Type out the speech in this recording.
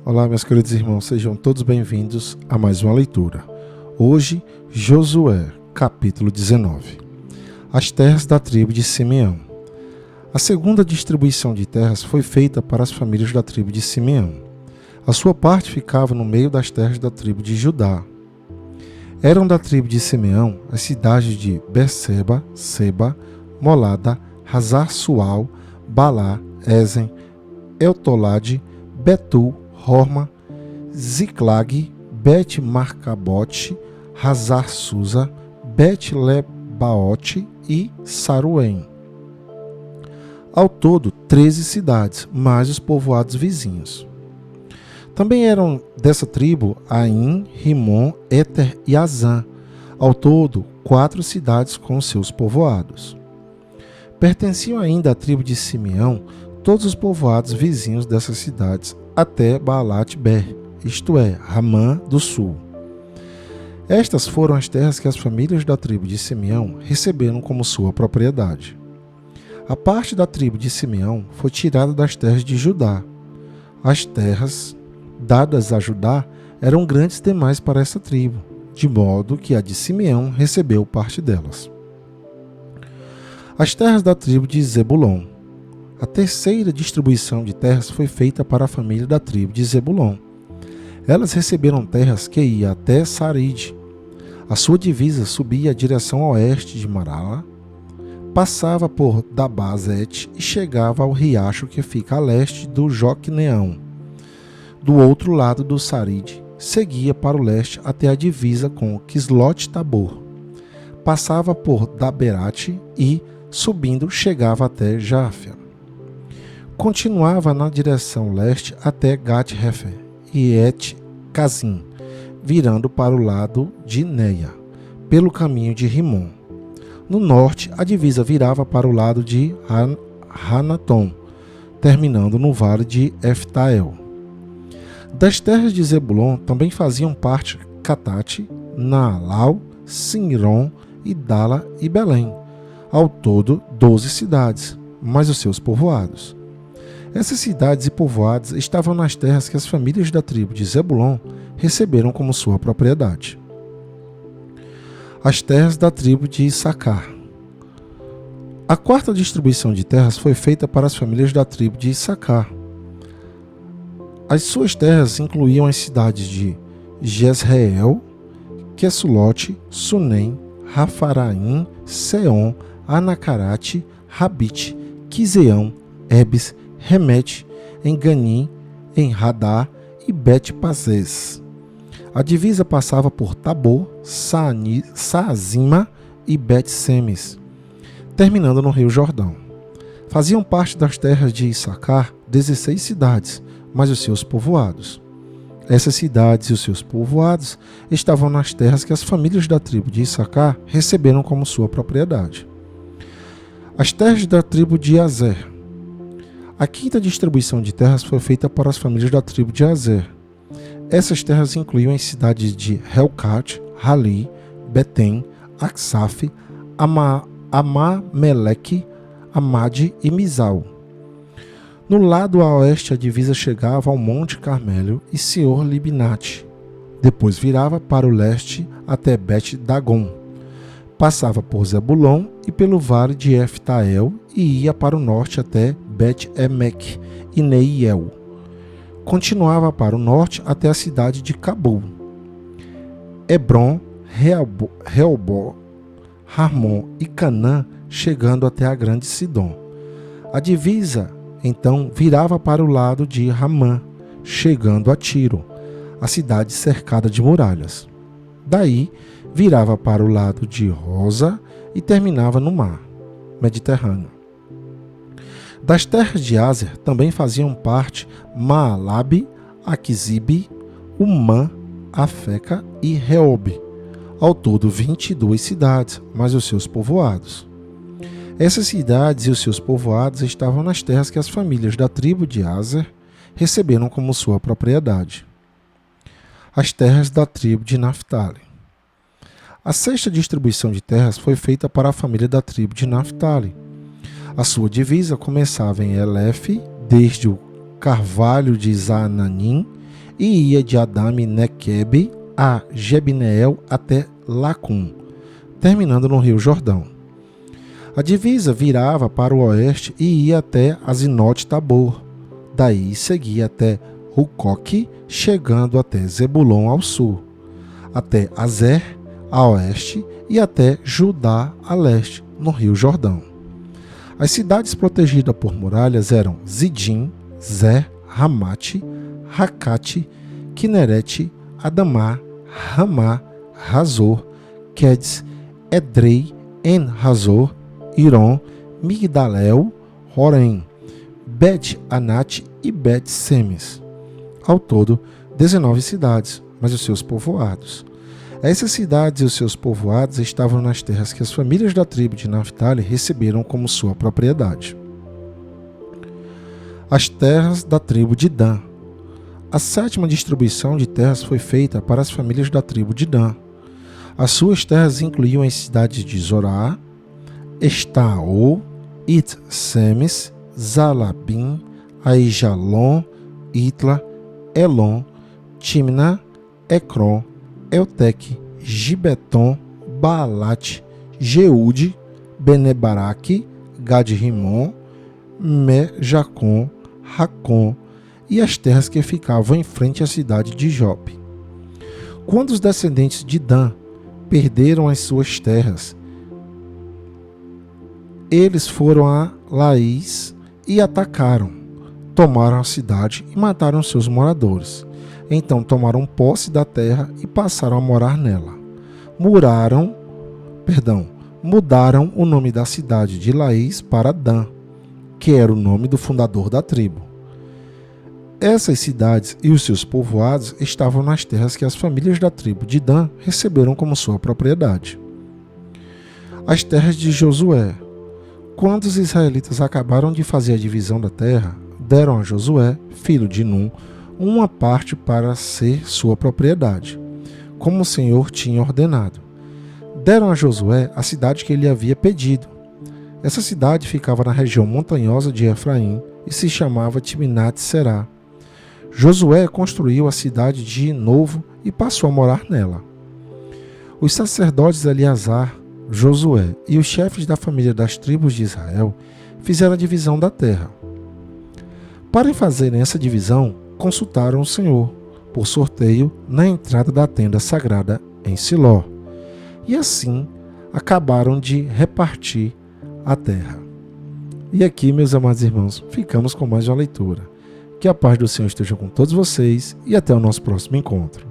Olá, meus queridos irmãos, sejam todos bem-vindos a mais uma leitura. Hoje, Josué, capítulo 19. As terras da tribo de Simeão. A segunda distribuição de terras foi feita para as famílias da tribo de Simeão. A sua parte ficava no meio das terras da tribo de Judá. Eram da tribo de Simeão as cidades de Berseba, Seba, Molada, Hazar-Sual, Balá, Ezen, Eltolade, Betul, Horma, Ziclag, Bet-Marcabote, Hazar-Susa, Bet-Lebaote e Saruém. Ao todo, 13 cidades, mais os povoados vizinhos. Também eram dessa tribo Aim, Rimon, Éter e Azã. Ao todo, 4 cidades com seus povoados. Pertenciam ainda à tribo de Simeão todos os povoados vizinhos dessas cidades, até Baalat-Ber, isto é, Ramã do sul. Estas foram as terras que as famílias da tribo de Simeão receberam como sua propriedade. A parte da tribo de Simeão foi tirada das terras de Judá. As terras dadas a Judá eram grandes demais para essa tribo, de modo que a de Simeão recebeu parte delas. As terras da tribo de Zebulon. A terceira distribuição de terras foi feita para a família da tribo de Zebulon. Elas receberam terras que iam até Saride. A sua divisa subia a direção oeste de Marala, passava por Dabazete e chegava ao riacho que fica a leste do Joqueneão. Do outro lado do Saride, seguia para o leste até a divisa com Quislot-Tabor. Passava por Daberate e, subindo, chegava até Jáfia. Continuava na direção leste até Gat-Hefer e Et-Cazim, virando para o lado de Neia, pelo caminho de Rimon. No norte, a divisa virava para o lado de Hanatom, terminando no vale de Eftael. Das terras de Zebulon também faziam parte Catate, Naalau, Sinron, Idala e Belém. Ao todo, 12 cidades, mais os seus povoados. Essas cidades e povoados estavam nas terras que as famílias da tribo de Zebulon receberam como sua propriedade. As terras da tribo de Issacar. A quarta distribuição de terras foi feita para as famílias da tribo de Issacar. As suas terras incluíam as cidades de Jezreel, Quesulote, Sunem, Rafaraim, Seom, Anacarate, Rabite, Quiseão, Ebes, Remete, em Ganim, em Radá e Bet-Pazes. A divisa passava por Tabor, Saazima e Bet-Semes, terminando no Rio Jordão. Faziam parte das terras de Issacar 16 cidades, mais os seus povoados. Essas cidades e os seus povoados estavam nas terras que as famílias da tribo de Issacar receberam como sua propriedade. As terras da tribo de Azer. A quinta distribuição de terras foi feita para as famílias da tribo de Azer. Essas terras incluíam as cidades de Helcat, Rali, Betem, Aksaf, Amameleque, Amade e Mizal. No lado a oeste, a divisa chegava ao Monte Carmelo e Senhor Libnate. Depois virava para o leste até Bet-Dagon. Passava por Zebulon e pelo vale de Eftael e ia para o norte até Bet-Emek e Neiel. Continuava para o norte até a cidade de Cabul. Hebron, Reobó, Ramon e Canã, chegando até a grande Sidom. A divisa, então, virava para o lado de Ramã, chegando a Tiro, a cidade cercada de muralhas. Daí, virava para o lado de Rosa e terminava no mar Mediterrâneo. Das terras de Azer também faziam parte Maalabe, Aquisibe, Umã, Afeca e Reobe. Ao todo 22 cidades, mais os seus povoados. Essas cidades e os seus povoados estavam nas terras que as famílias da tribo de Azer receberam como sua propriedade. As terras da tribo de Naftali. A sexta distribuição de terras foi feita para a família da tribo de Naftali. A sua divisa começava em Elef, desde o carvalho de Zaananim, e ia de Adame Nequebe a Jebneel até Lacum, terminando no rio Jordão. A divisa virava para o oeste e ia até Azinote Tabor. Daí seguia até Hucoque, chegando até Zebulon ao sul, até Azer a oeste e até Judá a leste, no rio Jordão. As cidades protegidas por muralhas eram Zidim, Zer, Ramate, Racate, Quinerete, Adamá, Ramá, Razor, Quedes, Edrei, En-Razor, Iron, Migdalel, Horém, Bet-Anate e Bet-Semes. Ao todo, 19 cidades, mas os seus povoados. Essas cidades e os seus povoados estavam nas terras que as famílias da tribo de Naftali receberam como sua propriedade. As terras da tribo de Dan. A 7ª distribuição de terras foi feita para as famílias da tribo de Dan. As suas terras incluíam as cidades de Zorá, Estaol, It-Semes, Zalabim, Aijalon, Itla, Elon, Timna, Ecrom, Elteque, Gibeton, Baalate, Jeude, Benebaraque, Gad-Rimon, Me-Jacom, Racom e as terras que ficavam em frente à cidade de Jope. Quando os descendentes de Dan perderam as suas terras, eles foram a Laís e atacaram, tomaram a cidade e mataram seus moradores. Então tomaram posse da terra e passaram a morar nela. Mudaram o nome da cidade de Laís para Dan, que era o nome do fundador da tribo. Essas cidades e os seus povoados estavam nas terras que as famílias da tribo de Dan receberam como sua propriedade. As terras de Josué. Quando os israelitas acabaram de fazer a divisão da terra, deram a Josué, filho de Num, uma parte para ser sua propriedade, como o Senhor tinha ordenado. Deram a Josué a cidade que ele havia pedido. Essa cidade ficava na região montanhosa de Efraim e se chamava Timnat-Será. Josué construiu a cidade de novo e passou a morar nela. Os sacerdotes Eleazar, Josué e os chefes da família das tribos de Israel fizeram a divisão da terra. Para fazerem essa divisão, consultaram o Senhor, por sorteio, na entrada da tenda sagrada em Siló. E assim, acabaram de repartir a terra. E aqui, meus amados irmãos, ficamos com mais uma leitura. Que a paz do Senhor esteja com todos vocês e até o nosso próximo encontro.